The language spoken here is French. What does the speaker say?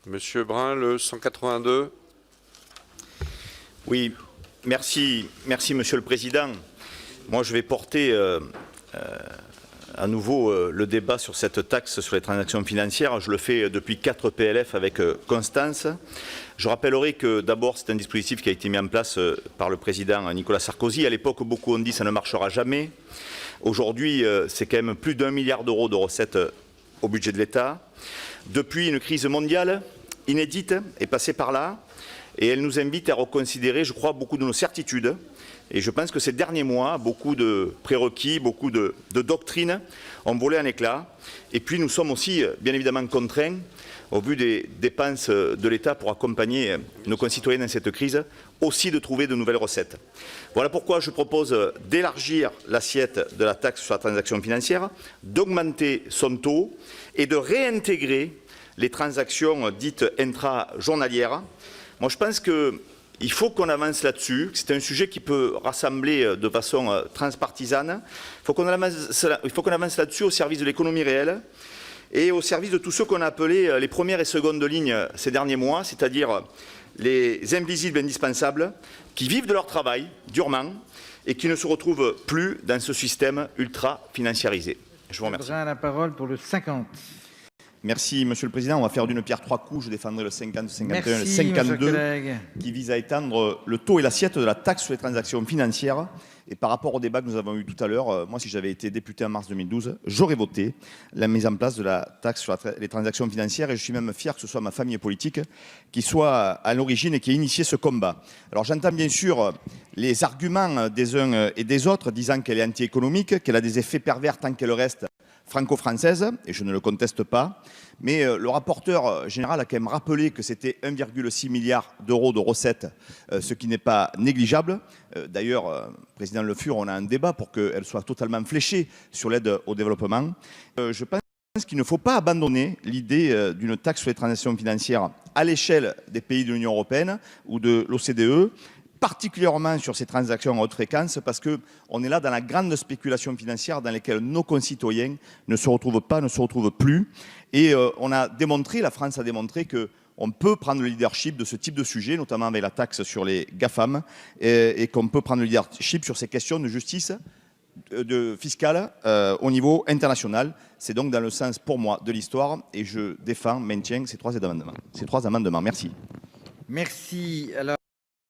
Monsieur Brun, le 182. Oui, merci Monsieur le Président. Moi, je vais porter à nouveau le débat sur cette taxe sur les transactions financières. Je le fais depuis 4 PLF avec Constance. Je rappellerai que d'abord, c'est un dispositif qui a été mis en place par le président Nicolas Sarkozy. À l'époque, beaucoup ont dit que ça ne marchera jamais. Aujourd'hui, c'est quand même plus d'1 milliard d'euros de recettes au budget de l'État. Depuis, une crise mondiale inédite est passée par là et elle nous invite à reconsidérer, je crois, beaucoup de nos certitudes. Et je pense que ces derniers mois, beaucoup de prérequis, beaucoup de doctrines ont volé en éclats. Et puis nous sommes aussi bien évidemment contraints, au vu des dépenses de l'État pour accompagner nos concitoyens dans cette crise, aussi de trouver de nouvelles recettes. Voilà pourquoi je propose d'élargir l'assiette de la taxe sur la transaction financière, d'augmenter son taux et de réintégrer les transactions dites intra-journalières. Moi, je pense qu'il faut qu'on avance là-dessus. C'est un sujet qui peut rassembler de façon transpartisane. Il faut qu'on avance là-dessus au service de l'économie réelle et au service de tous ceux qu'on a appelés les premières et secondes lignes ces derniers mois, c'est-à-dire les invisibles indispensables qui vivent de leur travail durement et qui ne se retrouvent plus dans ce système ultra financiarisé. Je vous remercie. La parole pour le 50. Merci Monsieur le Président. On va faire d'une pierre trois coups. Je défendrai le 50, 51, Merci, le 52 qui vise à étendre le taux et l'assiette de la taxe sur les transactions financières. Et par rapport au débat que nous avons eu tout à l'heure, moi si j'avais été député en mars 2012, j'aurais voté la mise en place de la taxe sur les transactions financières et je suis même fier que ce soit ma famille politique qui soit à l'origine et qui ait initié ce combat. Alors j'entends bien sûr les arguments des uns et des autres disant qu'elle est anti-économique, qu'elle a des effets pervers tant qu'elle reste franco-française, et je ne le conteste pas, mais le rapporteur général a quand même rappelé que c'était 1,6 milliard d'euros de recettes, ce qui n'est pas négligeable. D'ailleurs, Président Le Fur, on a un débat pour qu'elle soit totalement fléchée sur l'aide au développement. Je pense qu'il ne faut pas abandonner l'idée d'une taxe sur les transactions financières à l'échelle des pays de l'Union européenne ou de l'OCDE, particulièrement sur ces transactions à haute fréquence, parce qu'on est là dans la grande spéculation financière dans laquelle nos concitoyens ne se retrouvent pas, ne se retrouvent plus. Et on a démontré, la France a démontré qu'on peut prendre le leadership de ce type de sujet, notamment avec la taxe sur les GAFAM, et qu'on peut prendre le leadership sur ces questions de justice fiscale au niveau international. C'est donc dans le sens, pour moi, de l'histoire, et je défends, maintiens ces trois amendements. Merci. Merci. Alors...